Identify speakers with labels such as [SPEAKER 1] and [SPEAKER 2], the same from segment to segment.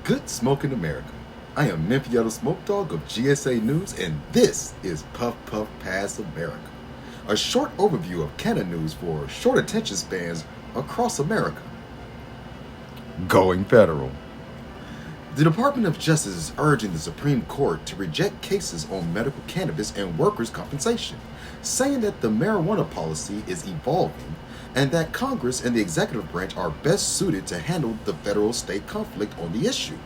[SPEAKER 1] Good smoke in America. I am Nymphiota Smoke Dog of GSA News, and this is Puff Puff Pass America, a short overview of canna news for short attention spans across America. Going federal. The Department of Justice is urging the Supreme Court to reject cases on medical cannabis and workers' compensation, saying that the marijuana policy is evolving and that Congress and the executive branch are best suited to handle the federal-state conflict on the issue.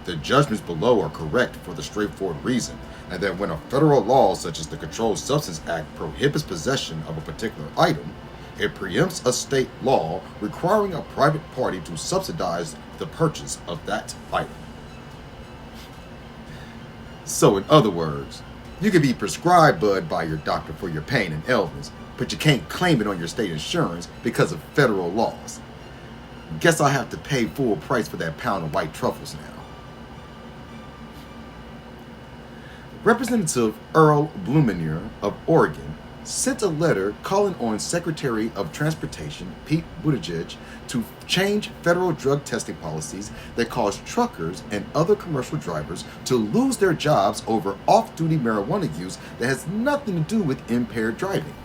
[SPEAKER 1] The judgments below are correct for the straightforward reason, and that when a federal law such as the Controlled Substance Act prohibits possession of a particular item, it preempts a state law requiring a private party to subsidize the purchase of that item. So in other words, you can be prescribed bud by your doctor for your pain and ailments, but you can't claim it on your state insurance because of federal laws. Guess I'll have to pay full price for that pound of white truffles now. Representative Earl Blumenauer of Oregon sent a letter calling on Secretary of Transportation Pete Buttigieg to change federal drug testing policies that cause truckers and other commercial drivers to lose their jobs over off-duty marijuana use that has nothing to do with impaired driving.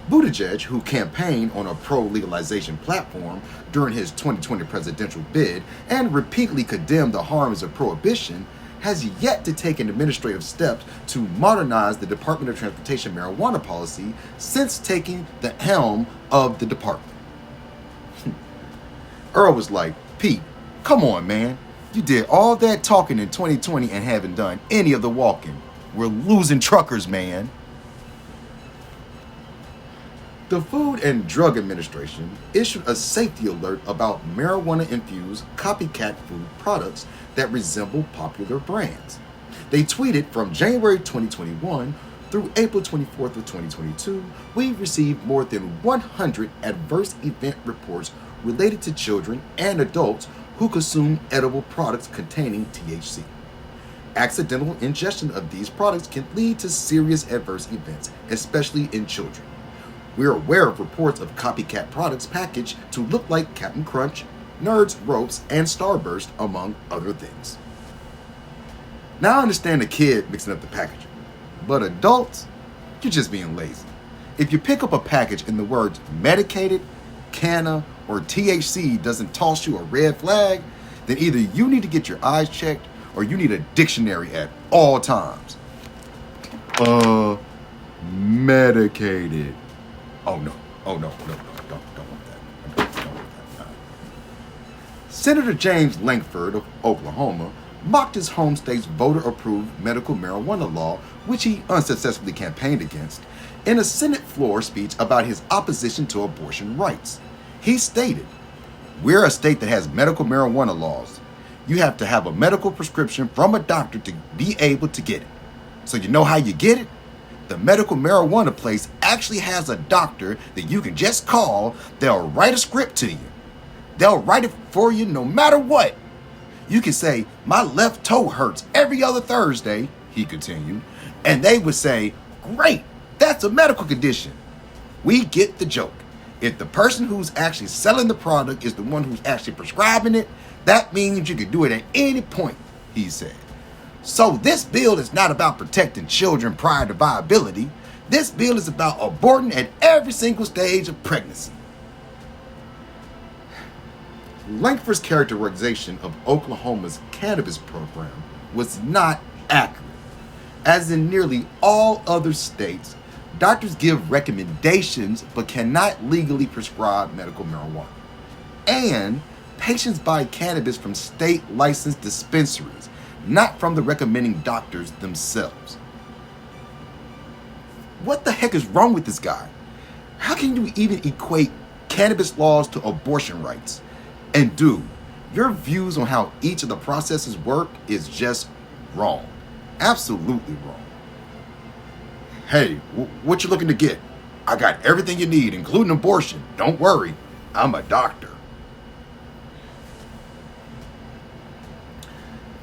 [SPEAKER 1] Buttigieg, who campaigned on a pro-legalization platform during his 2020 presidential bid and repeatedly condemned the harms of prohibition, has yet to take an administrative steps to modernize the Department of Transportation marijuana policy since taking the helm of the department. Earl was like, Pete, come on, man. You did all that talking in 2020 and haven't done any of the walking. We're losing truckers, man. The Food and Drug Administration issued a safety alert about marijuana-infused copycat food products that resemble popular brands. They tweeted from January 2021 through April 24th of 2022, we've received more than 100 adverse event reports related to children and adults who consume edible products containing THC. Accidental ingestion of these products can lead to serious adverse events, especially in children. We're aware of reports of copycat products packaged to look like Captain Crunch, Nerds Ropes, and Starburst, among other things. Now I understand the kid mixing up the packaging, but adults, you're just being lazy. If you pick up a package and the words medicated, canna, or THC doesn't toss you a red flag, then either you need to get your eyes checked or you need a dictionary at all times. Medicated. Oh no, don't want that. Don't want that. Senator James Lankford of Oklahoma mocked his home state's voter-approved medical marijuana law, which he unsuccessfully campaigned against, in a Senate floor speech about his opposition to abortion rights. He stated, "We're a state that has medical marijuana laws. You have to have a medical prescription from a doctor to be able to get it. So you know how you get it? The medical marijuana place actually has a doctor that you can just call. They'll write a script to you. They'll write it for you no matter what. You can say, my left toe hurts every other Thursday," he continued, and they would say, great, that's a medical condition. We get the joke. If the person who's actually selling the product is the one who's actually prescribing it, that means you can do it at any point, he said. So this bill is not about protecting children prior to viability. This bill is about aborting at every single stage of pregnancy. Lankford's characterization of Oklahoma's cannabis program was not accurate. As in nearly all other states, doctors give recommendations but cannot legally prescribe medical marijuana. And patients buy cannabis from state licensed dispensaries, not from the recommending doctors themselves. What the heck is wrong with this guy? How can you even equate cannabis laws to abortion rights? And dude, your views on how each of the processes work is just wrong. Absolutely wrong. Hey, what you looking to get? I got everything you need, including abortion. Don't worry, I'm a doctor.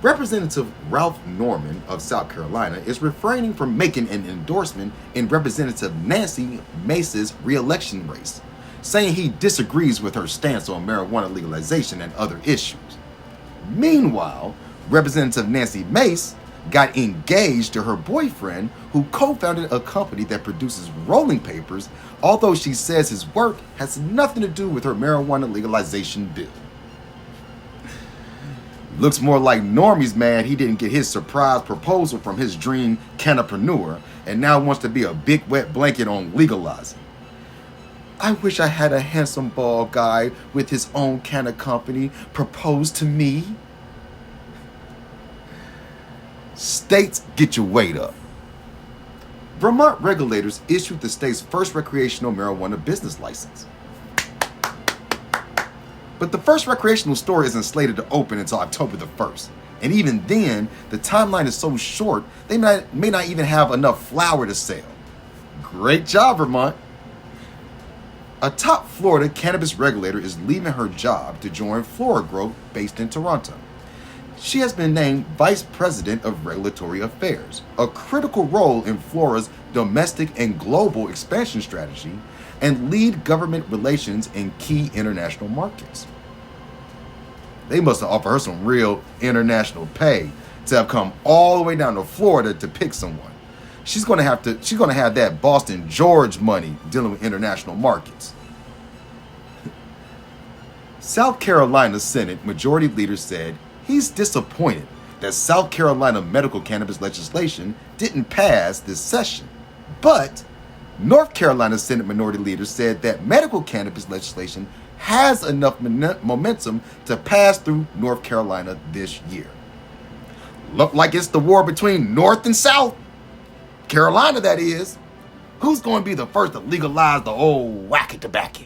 [SPEAKER 1] Representative Ralph Norman of South Carolina is refraining from making an endorsement in Representative Nancy Mace's re-election race, saying he disagrees with her stance on marijuana legalization and other issues. Meanwhile, Representative Nancy Mace got engaged to her boyfriend, who co-founded a company that produces rolling papers, although she says his work has nothing to do with her marijuana legalization bill. Looks more like Normie's mad he didn't get his surprise proposal from his dream cannapreneur and now wants to be a big wet blanket on legalizing. I wish I had a handsome bald guy with his own canna company propose to me. States, get your weight up. Vermont regulators issued the state's first recreational marijuana business license. But the first recreational store isn't slated to open until October the 1st. And even then, the timeline is so short, they may not even have enough flour to sell. Great job, Vermont. A top Florida cannabis regulator is leaving her job to join FloraGrow, based in Toronto. She has been named Vice President of Regulatory Affairs, a critical role in Flora's domestic and global expansion strategy, and lead government relations in key international markets. They must have offered her some real international pay to have come all the way down to Florida to pick someone. She's gonna have that Boston George money dealing with international markets. South Carolina Senate Majority Leader said he's disappointed that South Carolina medical cannabis legislation didn't pass this session. But North Carolina Senate Minority Leader said that medical cannabis legislation has enough momentum to pass through North Carolina this year. Look like it's the war between North and South. Carolina, that is. Who's going to be the first to legalize the old wacky tobacco?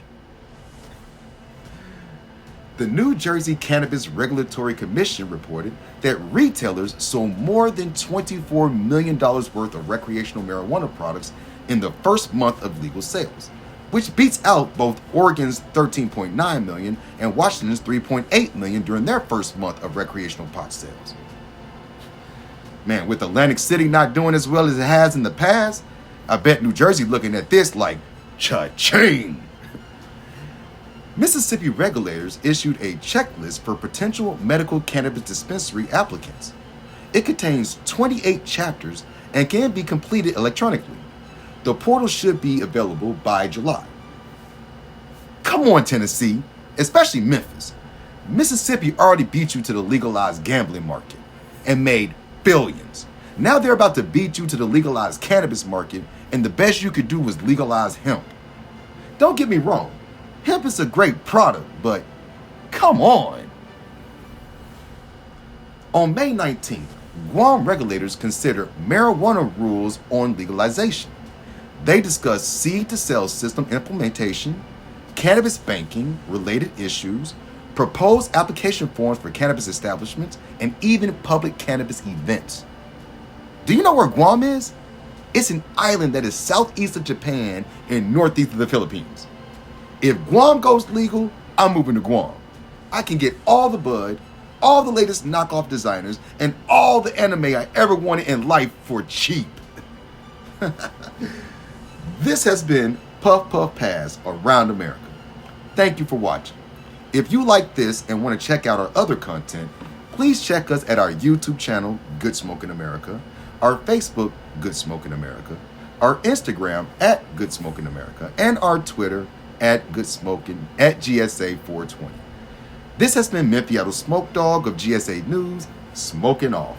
[SPEAKER 1] The New Jersey Cannabis Regulatory Commission reported that retailers sold more than $24 million worth of recreational marijuana products in the first month of legal sales, which beats out both Oregon's $13.9 million and Washington's $3.8 million during their first month of recreational pot sales. Man, with Atlantic City not doing as well as it has in the past, I bet New Jersey looking at this like, cha-ching! Mississippi regulators issued a checklist for potential medical cannabis dispensary applicants. It contains 28 chapters and can be completed electronically. The portal should be available by July. Come on, Tennessee, especially Memphis. Mississippi already beat you to the legalized gambling market and made billions. Now they're about to beat you to the legalized cannabis market, and the best you could do was legalize hemp. Don't get me wrong. Hemp is a great product, but come on. On May 19th, Guam regulators considered marijuana rules on legalization. They discussed seed-to-sale system implementation, cannabis banking, related issues, proposed application forms for cannabis establishments, and even public cannabis events. Do you know where Guam is? It's an island that is southeast of Japan and northeast of the Philippines. If Guam goes legal, I'm moving to Guam. I can get all the bud, all the latest knockoff designers, and all the anime I ever wanted in life for cheap. This has been Puff Puff Pass Around America. Thank you for watching. If you like this and want to check out our other content, please check us at our YouTube channel, Good Smokin' America, our Facebook, Good Smokin' America, our Instagram at Good Smokin' America, and our Twitter at Good Smokin' at GSA 420. This has been Memphiato Smoke Dog of GSA News, smoking off.